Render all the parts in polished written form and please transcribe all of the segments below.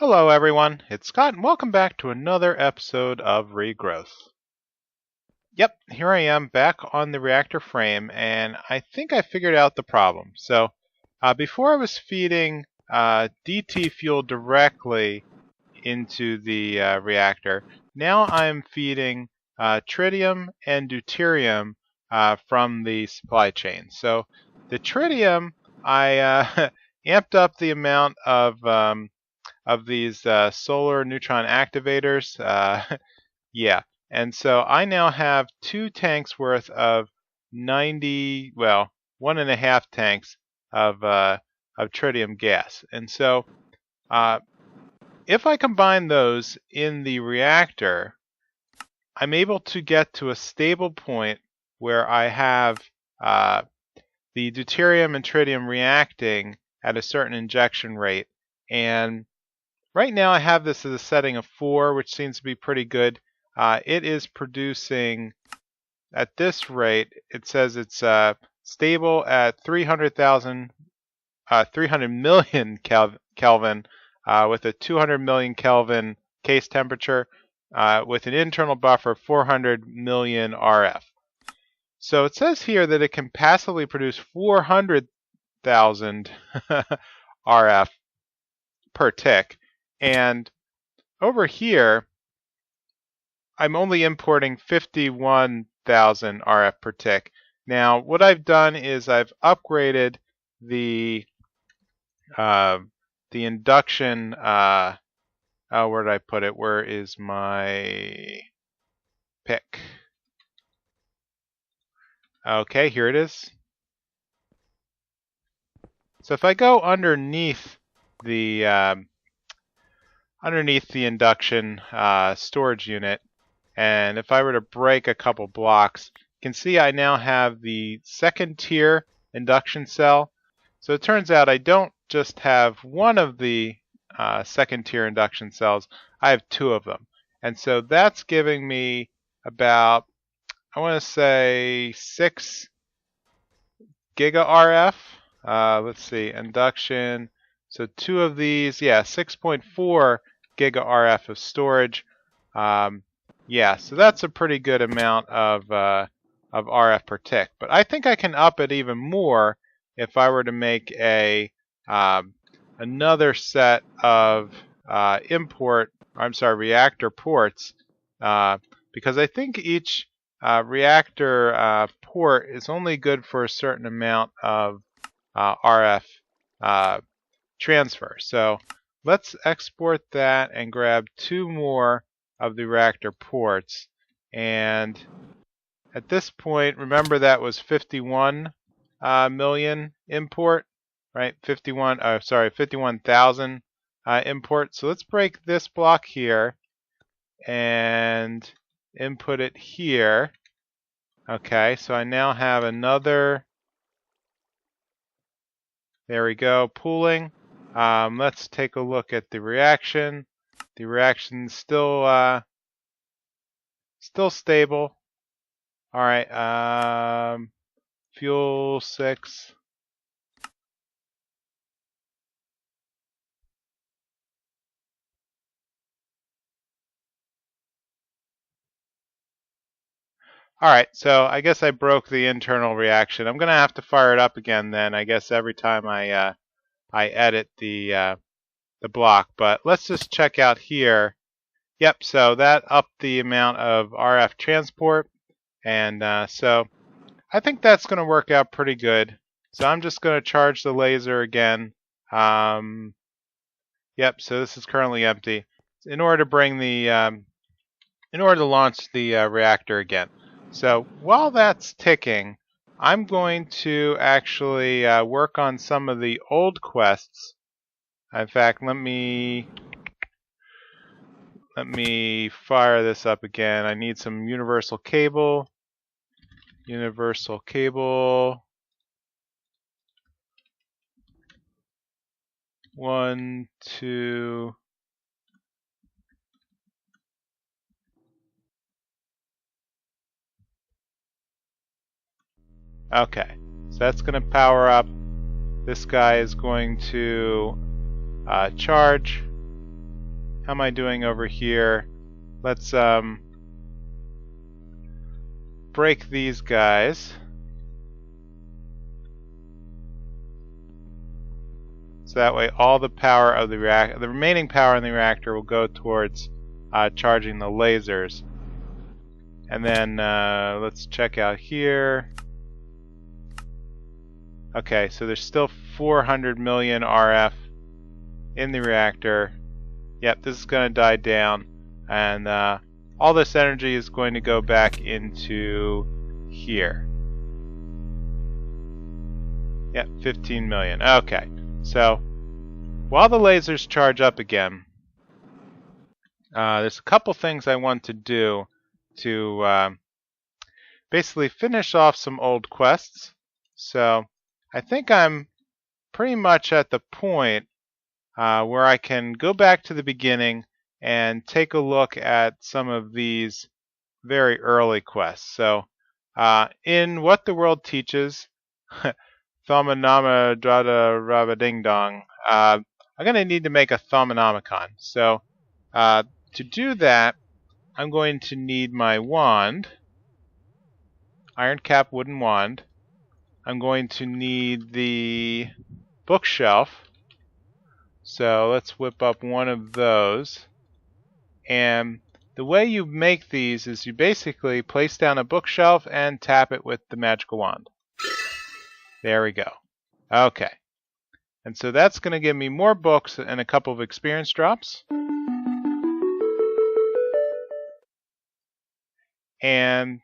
Hello everyone, it's Scott and welcome back to another episode of Regrowth. Yep, here I am back on the reactor frame and I think I figured out the problem. So before I was feeding DT fuel directly into the reactor, now I'm feeding tritium and deuterium from the supply chain. So the tritium, I amped up the amount of these solar neutron activators. Yeah, and so I now have 2 tanks worth of 90, well, 1.5 tanks of tritium gas. And so if I combine those in the reactor, I'm able to get to a stable point where I have the deuterium and tritium reacting at a certain injection rate. And right now I have this as a setting of 4, which seems to be pretty good. It is producing, at this rate, it says it's stable at 300 million Kelvin with a 200 million Kelvin case temperature with an internal buffer of 400 million RF. So it says here that it can passively produce 400,000 RF per tick. And over here, I'm only importing 51,000 RF per tick. Now, what I've done is I've upgraded the induction. Where did I put it? Where is my pick? Okay, here it is. So if I go underneath the induction storage unit, and if I were to break a couple blocks, you can see I now have the second tier induction cell. So it turns out I don't just have one of the second tier induction cells, I have 2 of them. And so that's giving me about, I want to say 6 giga RF. Let's see, induction. So 2 of these, yeah, 6.4 giga RF of storage. Yeah, so that's a pretty good amount of RF per tick. But I think I can up it even more if I were to make a another set of reactor ports, because I think each reactor port is only good for a certain amount of RF transfer. So let's export that and grab 2 more of the reactor ports. And at this point, remember that was 51 million import, right? 51,000 import. So let's break this block here and input it here. Okay, so I now have another. There we go, pooling. Let's take a look at the reaction. The reaction's still stable. All right, fuel 6. All right, so I guess I broke the internal reaction. I'm gonna have to fire it up again then. I guess every time I edit the block. But let's just check out here. Yep, so that upped the amount of RF transport, and so I think that's going to work out pretty good. So I'm just going to charge the laser again. Yep, so this is currently empty. In order to bring the in order to launch the reactor again. So while that's ticking, I'm going to actually work on some of the old quests. In fact, let me fire this up again. I need some universal cable. Universal cable. 1, 2. Okay, so that's going to power up. This guy is going to charge. How am I doing over here? Let's break these guys. So that way all the power of the reactor, the remaining power in the reactor will go towards charging the lasers. And then let's check out here. Okay, so there's still 400 million RF in the reactor. Yep, this is going to die down. And all this energy is going to go back into here. Yep, 15 million. Okay, so while the lasers charge up again, there's a couple things I want to do to basically finish off some old quests. So I think I'm pretty much at the point where I can go back to the beginning and take a look at some of these very early quests. So in What the World Teaches, Thaumanama Drada Rabading Dong, I'm going to need to make a Thaumanomicon. So to do that, I'm going to need my wand, iron cap wooden wand. I'm going to need the bookshelf. So let's whip up one of those. And the way you make these is you basically place down a bookshelf and tap it with the magical wand. There we go. Okay. And so that's going to give me more books and a couple of experience drops. And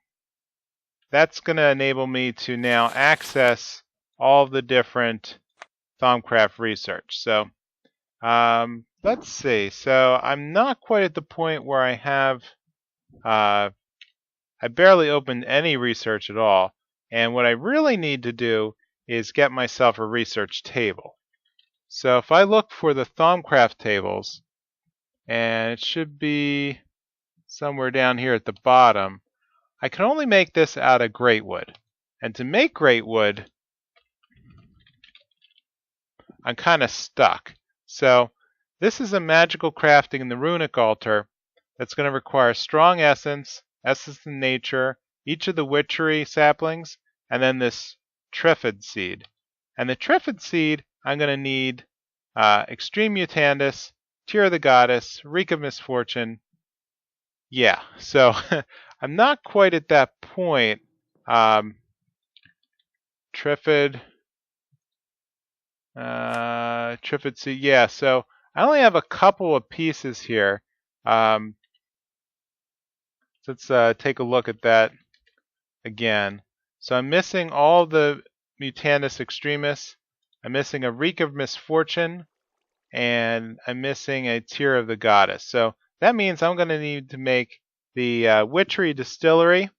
that's going to enable me to now access all the different Thaumcraft research. So let's see. So I'm not quite at the point where I have I barely opened any research at all. And what I really need to do is get myself a research table. So if I look for the Thaumcraft tables, and it should be somewhere down here at the bottom, I can only make this out of Greatwood. And to make Greatwood, I'm kind of stuck. So this is a magical crafting in the runic altar that's going to require strong essence, essence in nature, each of the witchery saplings, and then this Treefyd Seed. And the Treefyd Seed, I'm going to need Extreme Mutandis, Tear of the Goddess, Reek of Misfortune. Yeah, so I'm not quite at that point. Treefyd Seed, yeah, so I only have a couple of pieces here. Let's take a look at that again. So I'm missing all the Mutandis Extremis. I'm missing a Reek of Misfortune, and I'm missing a Tear of the Goddess. So that means I'm going to need to make the Witchery Distillery,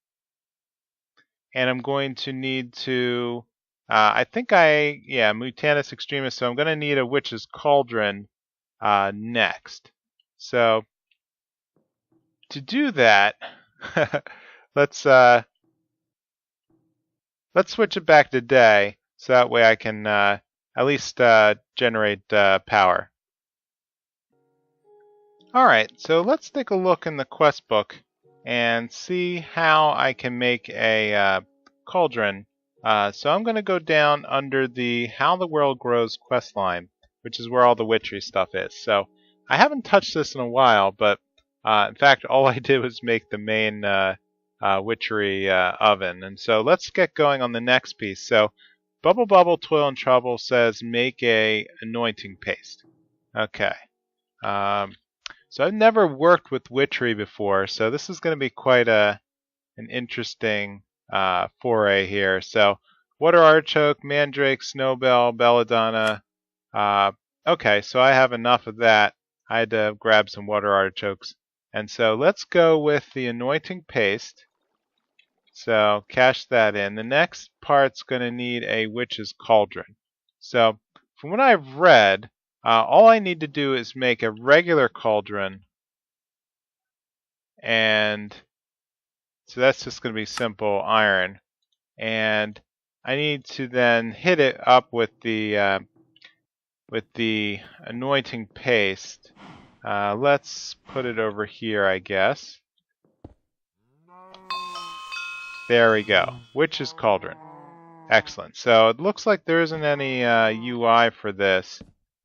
and I'm going to need to, Mutandis Extremis, so I'm going to need a Witch's Cauldron next. So to do that, let's switch it back to day, so that way I can at least generate power. Alright, so let's take a look in the quest book and see how I can make a cauldron. So I'm going to go down under the How the World Grows quest line, which is where all the witchery stuff is. So I haven't touched this in a while, but in fact all I did was make the main witchery oven. And so let's get going on the next piece. So Bubble Bubble Toil and Trouble says make a anointing paste. Okay. So I've never worked with witchery before, so this is going to be quite an interesting foray here. So water artichoke, mandrake, snowbell, belladonna. Okay, so I have enough of that. I had to grab some water artichokes. And so let's go with the anointing paste. So cache that in. The next part's going to need a witch's cauldron. So from what I've read, all I need to do is make a regular cauldron, and so that's just going to be simple iron. And I need to then hit it up with the anointing paste. Let's put it over here, I guess. There we go. Witch's Cauldron. Excellent. So it looks like there isn't any UI for this.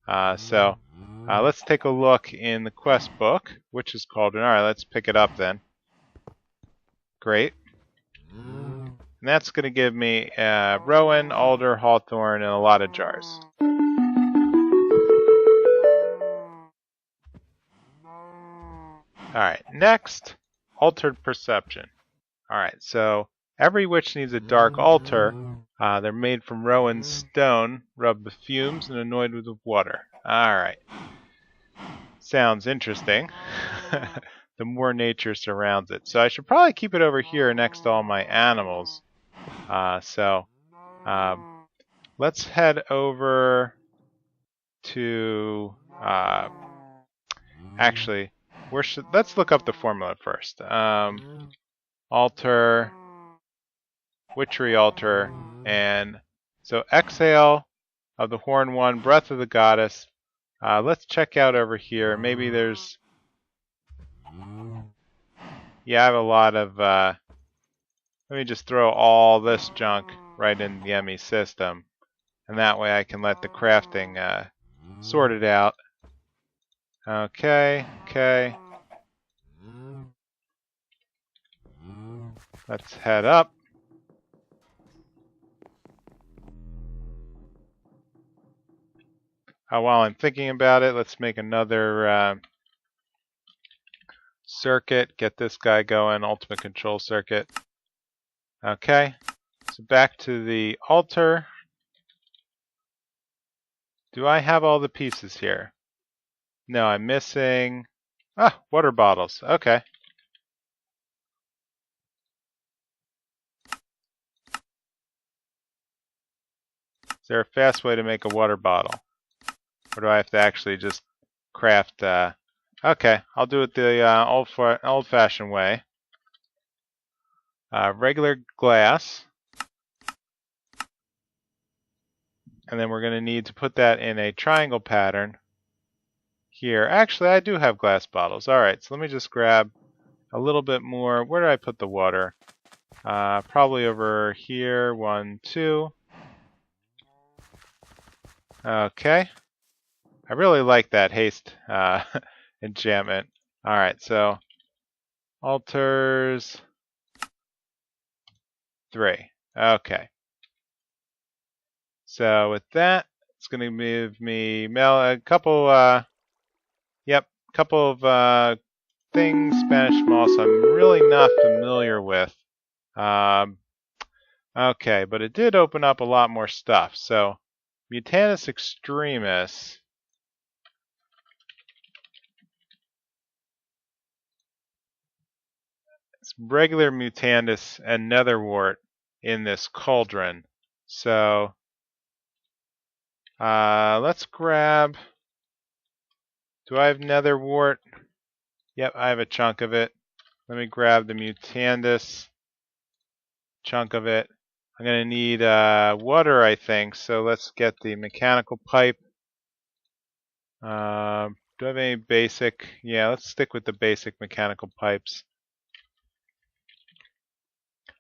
Let's take a look in the quest book. Witch's Cauldron. Alright, let's pick it up then. Great. And that's going to give me Rowan, Alder, Hawthorn, and a lot of jars. Alright, next, Altered Perception. Alright, so every witch needs a dark altar. They're made from Rowan stone, rubbed with fumes, and anointed with water. Alright. Sounds interesting. The more nature surrounds it. So I should probably keep it over here next to all my animals. Let's head over to... actually, let's look up the formula first. Altar, Witchery Altar, and so exhale of the Horn One, Breath of the Goddess. Let's check out over here. Maybe there's... Yeah, I have a lot of... let me just throw all this junk right in the ME system. And that way I can let the crafting sort it out. Okay. Let's head up. While I'm thinking about it, let's make another circuit. Get this guy going, ultimate control circuit. Okay, so back to the altar. Do I have all the pieces here? No, I'm missing... water bottles. Okay. Is there a fast way to make a water bottle? Or do I have to actually just craft... Okay, I'll do it the old-fashioned way. Regular glass. And then we're going to need to put that in a triangle pattern here. Actually, I do have glass bottles. Alright, so let me just grab a little bit more. Where did I put the water? Probably over here. 1, 2. Okay. I really like that haste enchantment. Alright, so altars 3. Okay. So with that, it's going to give me a couple of things, Spanish moss I'm really not familiar with. Okay, but it did open up a lot more stuff. So Mutandis Extremis. It's regular Mutandis and Netherwort in this cauldron. So let's grab... Do I have Netherwort? Yep, I have a chunk of it. Let me grab the Mutandis chunk of it. I'm going to need water, I think, so let's get the mechanical pipe. Do I have any basic? Yeah, let's stick with the basic mechanical pipes.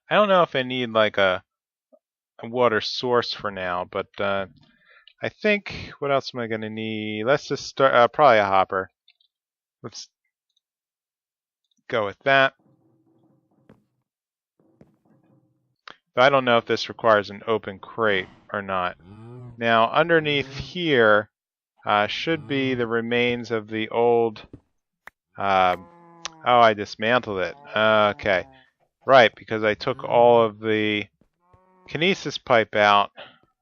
I don't know if I need like a water source for now, but I think, what else am I going to need? Let's just start, probably a hopper. Let's go with that. But I don't know if this requires an open crate or not. Now, underneath here should be the remains of the old... oh, I dismantled it. Okay. Right, because I took all of the kinesis pipe out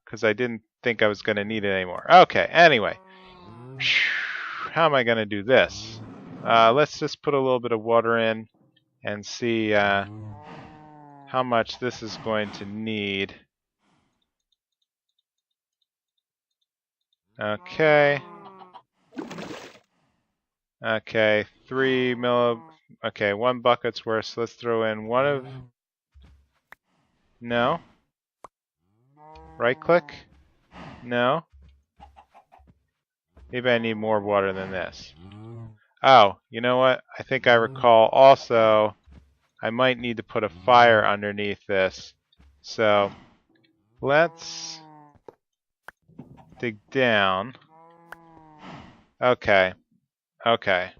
because I didn't think I was going to need it anymore. Okay, anyway. How am I going to do this? Let's just put a little bit of water in and see how much this is going to need. Okay. Okay, 3 milli... Okay, 1 bucket's worth, so let's throw in one of... No. Right click? No. Maybe I need more water than this. Oh, you know what? I think I recall also I might need to put a fire underneath this. So let's dig down. Okay. Okay.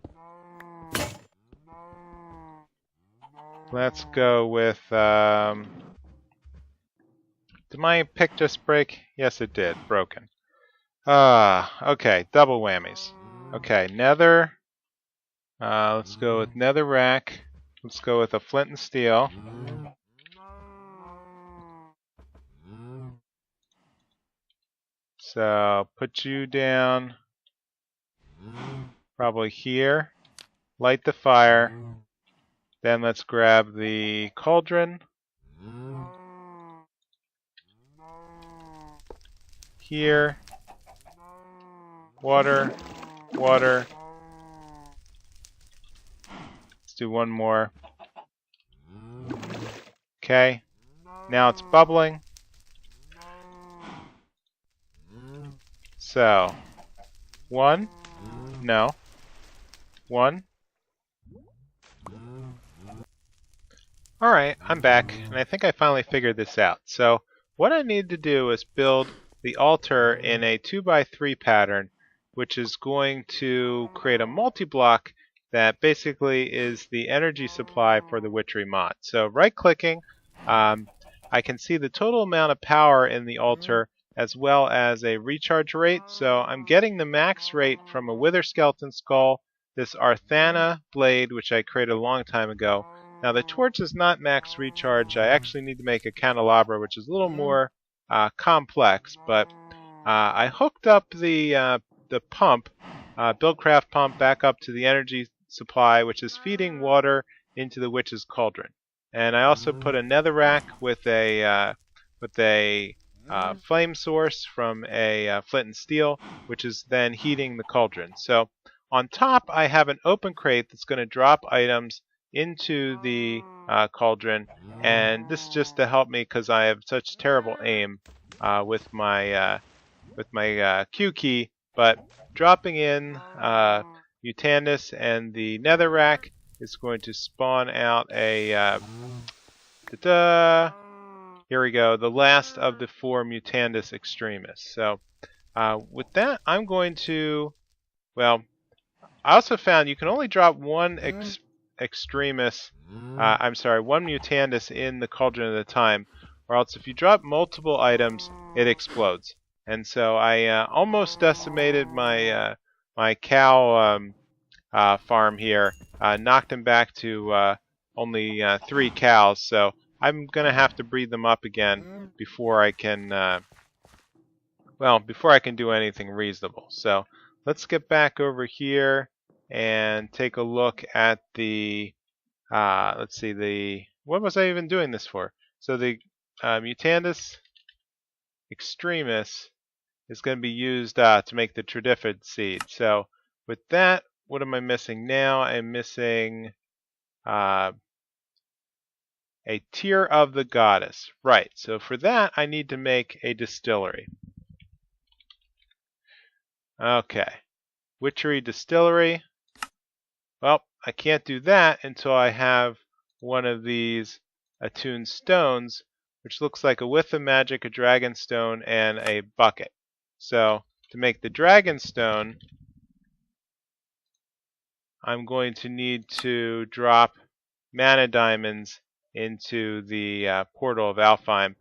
Let's go with, did my pick just break? Yes, it did. Broken. Okay. Double whammies. Okay, nether. Let's go with netherrack. Let's go with a flint and steel. So, put you down probably here. Light the fire. Then let's grab the cauldron. Here. Water. Water. Let's do one more. Okay. Now it's bubbling. So, one. No. One. Alright, I'm back, and I think I finally figured this out. So, what I need to do is build the altar in a 2x3 pattern, which is going to create a multi-block that basically is the energy supply for the Witchery mod. So, right-clicking, I can see the total amount of power in the altar as well as a recharge rate. So, I'm getting the max rate from a Wither Skeleton Skull, this Arthana blade, which I created a long time ago. Now the torch is not max recharge. I actually need to make a candelabra, which is a little more complex. But I hooked up the pump, Buildcraft pump, back up to the energy supply, which is feeding water into the witch's cauldron. And I also put a netherrack with a flame source from a flint and steel, which is then heating the cauldron. So on top, I have an open crate that's going to drop items into the cauldron, and this is just to help me because I have such terrible aim with my Q key. But dropping in Mutandis and the netherrack is going to spawn out a here we go, the last of the 4 Mutandis Extremis. So with that, I'm going to, well, I also found you can only drop one Extremis, one Mutandis in the cauldron at a time, or else if you drop multiple items, it explodes. And so I almost decimated my my cow farm here, knocked him back to only 3 cows. So I'm gonna have to breed them up again before I can, before I can do anything reasonable. So let's get back over here and take a look at the, let's see, what was I even doing this for? So the Mutandis Extremis is going to be used to make the Treefyd Seed. So with that, what am I missing now? I'm missing a Tear of the Goddess. Right, so for that, I need to make a distillery. Okay, Witchery Distillery. Well, I can't do that until I have one of these attuned stones, which looks like a Whiff of Magic, a dragon stone, and a bucket. So to make the dragon stone, I'm going to need to drop mana diamonds into the portal of Alfheim.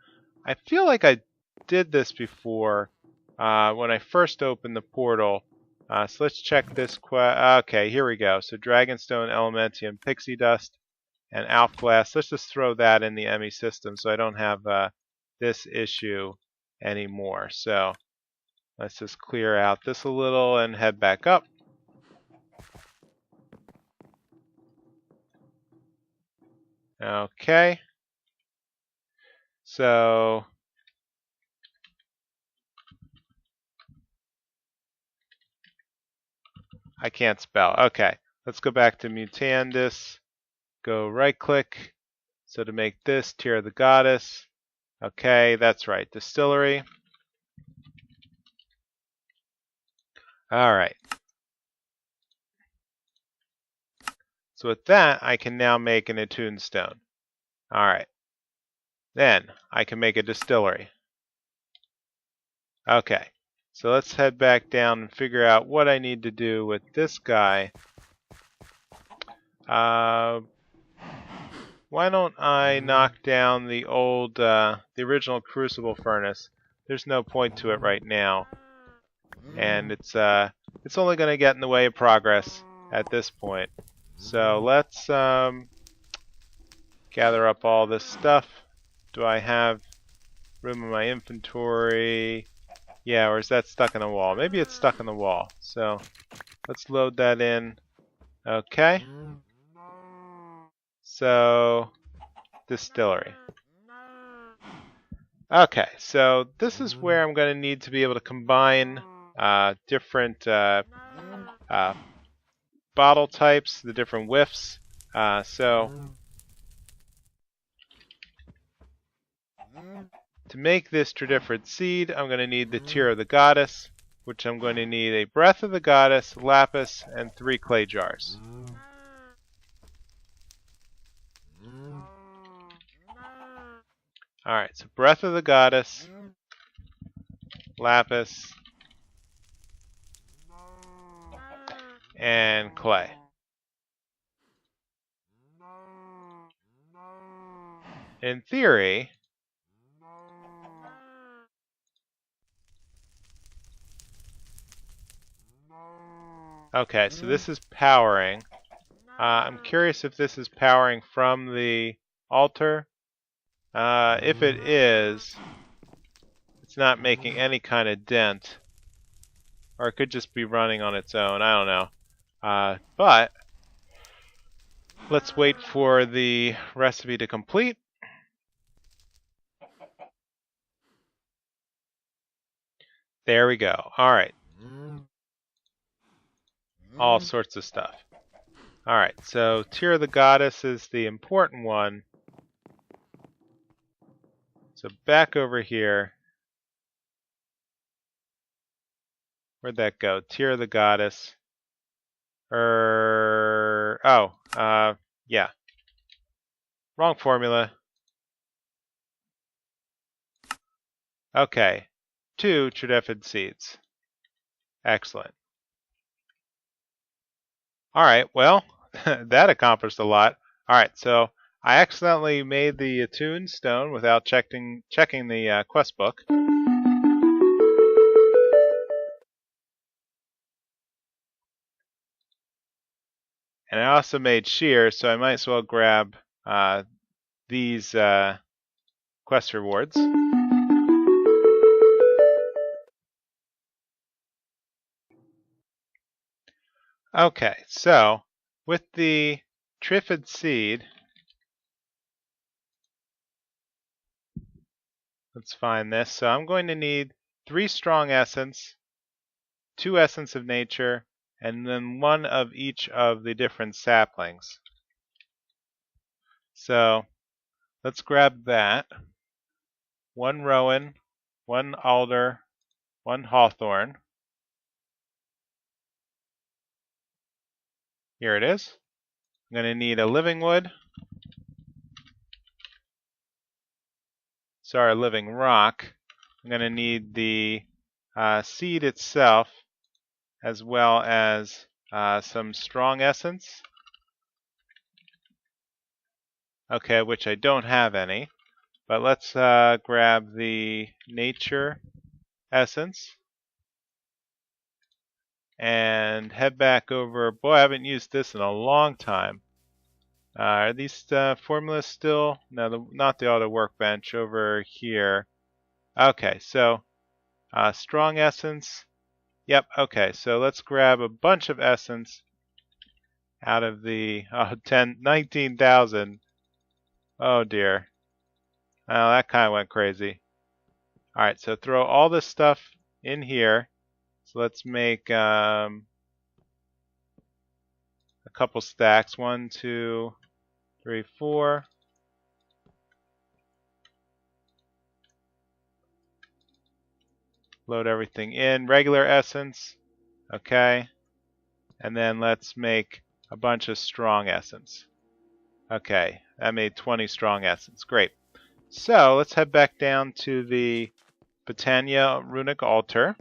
I feel like I did this before when I first opened the portal. So let's check this okay, here we go. So Dragonstone, Elementium, Pixie Dust, and Alf Glass. Let's just throw that in the ME system so I don't have this issue anymore. So let's just clear out this a little and head back up. Okay. So I can't spell. Okay. Let's go back to Mutandis. Go right click. So to make this, Tear of the Goddess. Okay, that's right. Distillery. All right. So with that, I can now make an attuned stone. Alright. Then I can make a distillery. Okay. So let's head back down and figure out what I need to do with this guy. Why don't I knock down the old, the original crucible furnace? There's no point to it right now, and it's only going to get in the way of progress at this point. So let's gather up all this stuff. Do I have room in my inventory? Yeah, or is that stuck in the wall? Maybe it's stuck in the wall. So let's load that in. Okay. So distillery. Okay, so this is where I'm going to need to be able to combine different bottle types, the different whiffs. So to make this Treefyd Seed, I'm going to need the Tear of the Goddess, which I'm going to need a Breath of the Goddess, Lapis, and 3 clay jars. Alright, so Breath of the Goddess, Lapis, and clay. In theory, okay, so this is powering. I'm curious if this is powering from the altar. If it is, it's not making any kind of dent. Or it could just be running on its own. I don't know. But let's wait for the recipe to complete. There we go. Alright. All sorts of stuff. Alright, so Tear of the Goddess is the important one. So back over here. Where'd that go? Tear of the Goddess. Yeah. Wrong formula. Okay. 2 Treefyd Seeds. Excellent. Alright, well, that accomplished a lot. Alright, so I accidentally made the attuned stone without checking the quest book. And I also made shears, so I might as well grab these quest rewards. Okay, so with the Treefyd Seed, let's find this. So I'm going to need 3 strong essence, 2 essence of nature, and then 1 of each of the different saplings. So let's grab that. 1 rowan, 1 alder, 1 hawthorn. Here it is. I'm going to need a living wood. Sorry, a living rock. I'm going to need the seed itself, as well as some strong essence. Okay, which I don't have any. But let's grab the nature essence. And head back over. Boy, I haven't used this in a long time. Are these formulas still? No, not the auto workbench over here. Okay, so strong essence. Yep, okay, so let's grab a bunch of essence out of the 19,000. Oh dear. Oh, that kind of went crazy. Alright, so throw all this stuff in here. So let's make a couple stacks. 1, 2, 3, 4. Load everything in. Regular essence. Okay. And then let's make a bunch of strong essence. Okay, that made 20 strong essence. Great. So let's head back down to the Botania runic altar.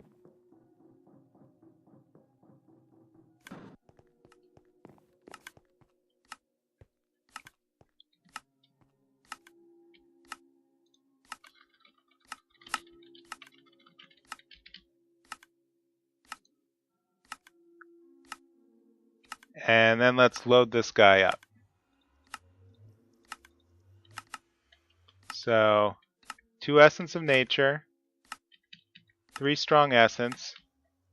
And then let's load this guy up. So 2 essence of nature, 3 strong essence,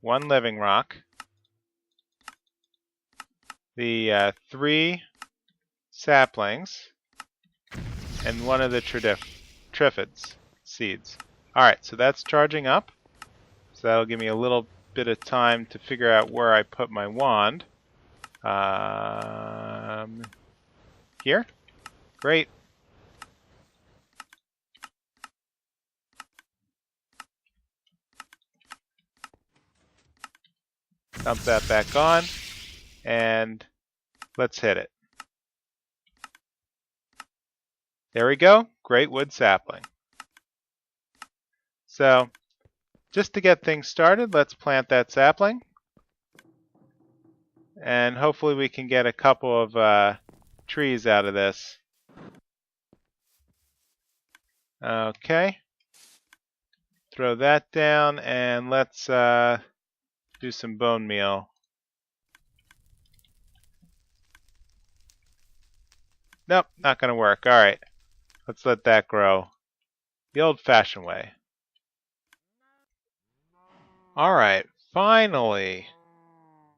1 living rock, the 3 saplings, and 1 of the Treefyd Seeds. Alright, so that's charging up. So that'll give me a little bit of time to figure out where I put my wand. Here? Great. Dump that back on, and let's hit it. There we go, Greatwood sapling. So, just to get things started, let's plant that sapling. And hopefully we can get a couple of trees out of this. Okay. Throw that down, and let's do some bone meal. Nope, not going to work. Alright, let's let that grow the old-fashioned way. Alright, finally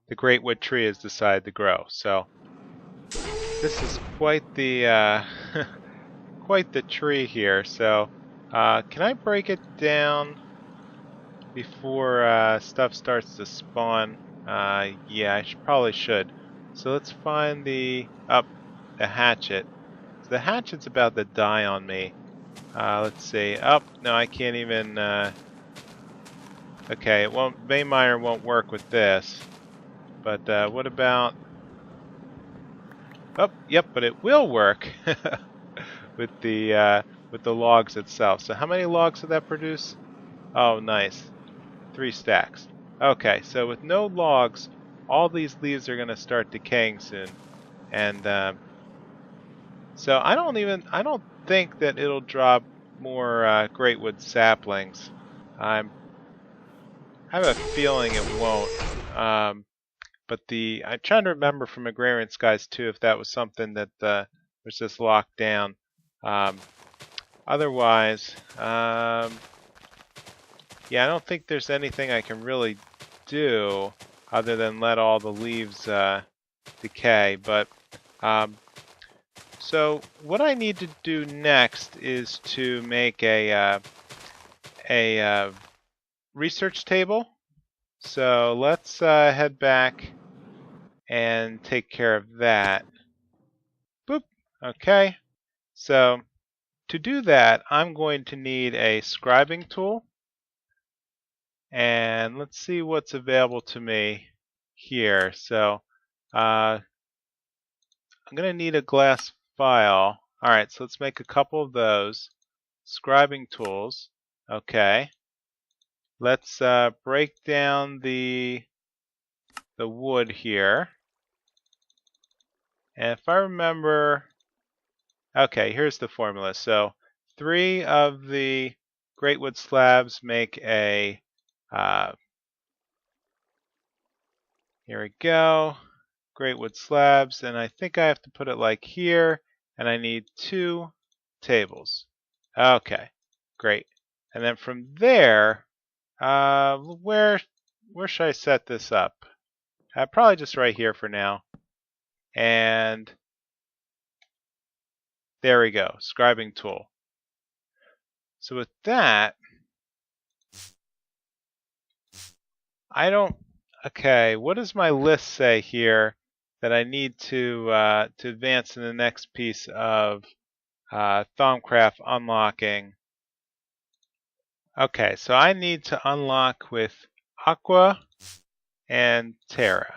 the Greatwood tree has decided to grow. So this is quite the quite the tree here. So can I break it down before stuff starts to spawn? Yeah, I probably should. So let's find the hatchet. So the hatchet's about to die on me. Let's see. Oh, no, I can't even. Okay, it won't. Vein miner won't work with this. But what about? Oh, yep, but it will work with the logs itself. So how many logs did that produce? Oh, nice. 3 stacks. Okay, so with no logs, all these leaves are going to start decaying soon, and so I don't think that it'll drop more Greatwood saplings. I have a feeling it won't. But I'm trying to remember from Agrarian Skies 2 if that was something that was just locked down. Otherwise, yeah, I don't think there's anything I can really do other than let all the leaves decay. But so what I need to do next is to make a research table. So let's head back and take care of that. Boop. Okay. So to do that, I'm going to need a scribing tool. And let's see what's available to me here. So I'm going to need a glass file. All right, so let's make a couple of those. Scribing tools. Okay. Let's break down the wood here. And if I remember, okay, here's the formula. So 3 of the Greatwood slabs make a, here we go, Greatwood slabs, and I think I have to put it like here, and I need 2 tables. Okay, great. And then from there, where should I set this up? Probably just right here for now. And there we go, scribing tool. So with that, okay, what does my list say here that I need to advance in the next piece of Thaumcraft unlocking? Okay, so I need to unlock with Aqua and Terra.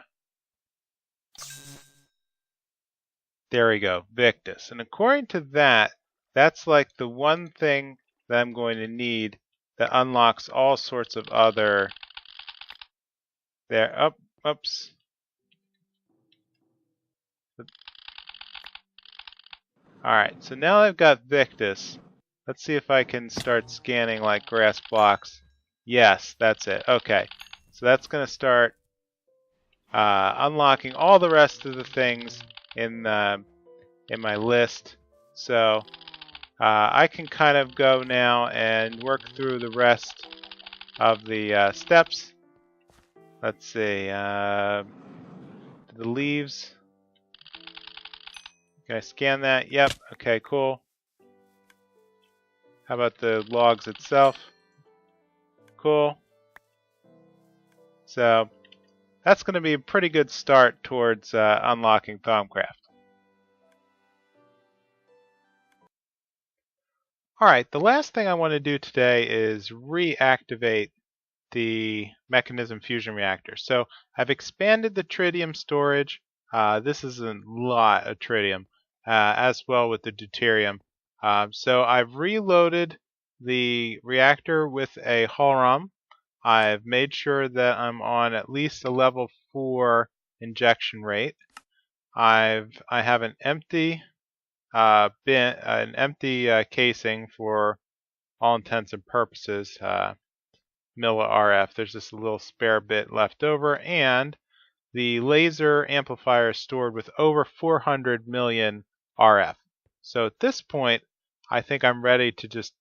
There we go, Victus. And according to that, that's like the one thing that I'm going to need that unlocks all sorts of other... There, oops. Alright, so now I've got Victus. Let's see if I can start scanning like grass blocks. Yes, that's it. Okay, so that's going to start unlocking all the rest of the things in my list. So I can kind of go now and work through the rest of the steps. Let's see, the leaves. Can I scan that? Yep. Okay, cool. How about the logs itself? Cool. So that's going to be a pretty good start towards unlocking Thaumcraft. Alright, the last thing I want to do today is reactivate the mechanism fusion reactor. So I've expanded the tritium storage. This is a lot of tritium, as well with the deuterium. So I've reloaded the reactor with a Holram. I've made sure that I'm on at least a level 4 injection rate. I have an empty casing for all intents and purposes. Milla RF. There's just a little spare bit left over, and the laser amplifier is stored with over 400 million RF. So at this point, I think I'm ready to just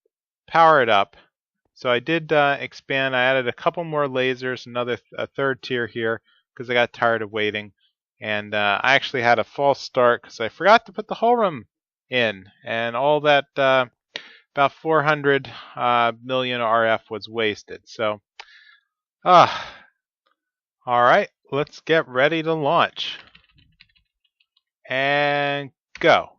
power it up. So I did expand. I added a couple more lasers, a third tier here, because I got tired of waiting. And I actually had a false start because I forgot to put the Holram in, and all that about 400 million RF was wasted. So, alright, let's get ready to launch. And go.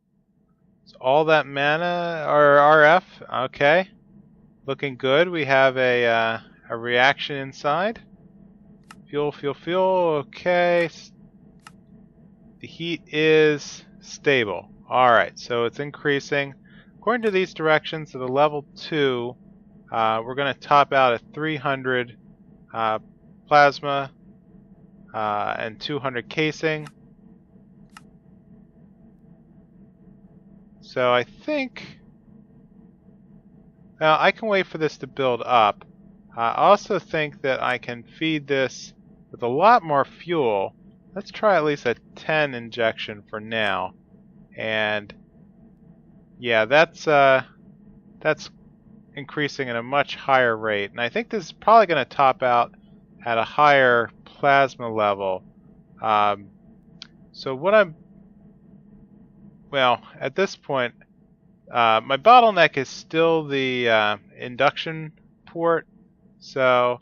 So all that mana, or RF, okay. Looking good. We have a reaction inside. Fuel, okay. The heat is stable. Alright, so it's increasing. According to these directions, at a level 2, we're going to top out at 300 plasma and 200 casing. So I think... Well, I can wait for this to build up. I also think that I can feed this with a lot more fuel. Let's try at least a 10 injection for now. And yeah, that's increasing at a much higher rate. And I think this is probably going to top out at a higher plasma level. So what well, at this point, my bottleneck is still the induction port. So,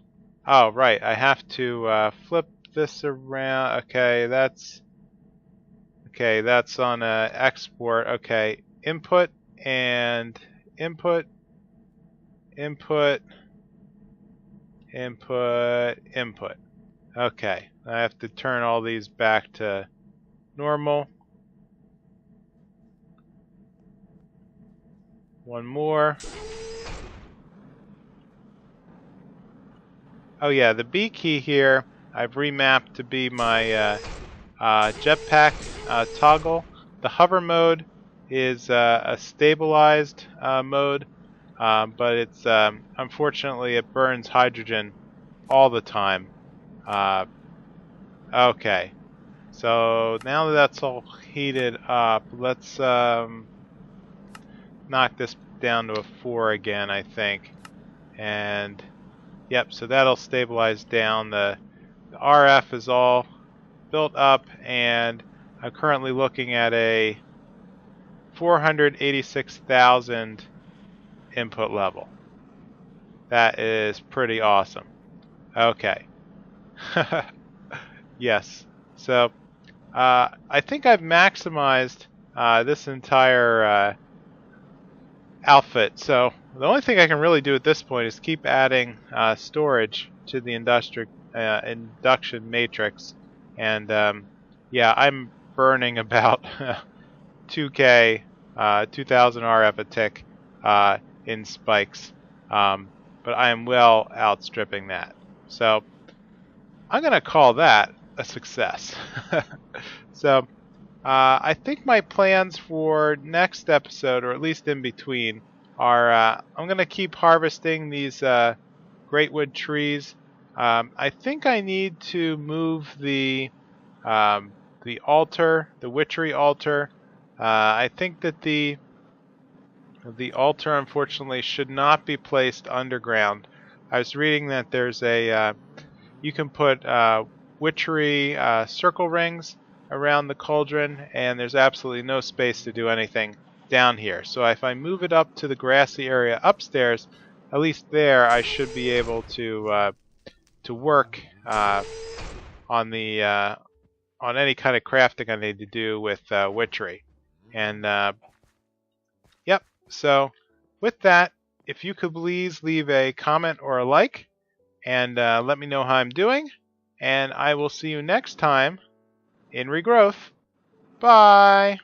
oh right, I have to flip this around. Okay, that's on export. Okay, input and input. Okay, I have to turn all these back to normal. One more. Oh yeah, the B key here I've remapped to be my jetpack toggle. The hover mode is a stabilized mode, but it's unfortunately it burns hydrogen all the time. Okay, so now that that's all heated up, let's knock this down to a 4 again, I think. And yep, so that'll stabilize down. The RF is all built up, and I'm currently looking at a 486,000 input level. That is pretty awesome. Okay. Yes. So I think I've maximized this entire outfit. So the only thing I can really do at this point is keep adding storage to the induction matrix. And yeah, I'm burning about 2K, 2000 RF a tick in spikes, but I am well outstripping that. So I'm going to call that a success. So I think my plans for next episode, or at least in between, are I'm going to keep harvesting these Greatwood trees. I think I need to move the altar, the Witchery altar. I think that the altar, unfortunately, should not be placed underground. I was reading that there's a you can put witchery circle rings around the cauldron, and there's absolutely no space to do anything down here. So if I move it up to the grassy area upstairs, at least there I should be able to work on the on any kind of crafting I need to do with witchery. And yep. So with that, if you could please leave a comment or a like, and let me know how I'm doing. And I will see you next time in Regrowth. Bye!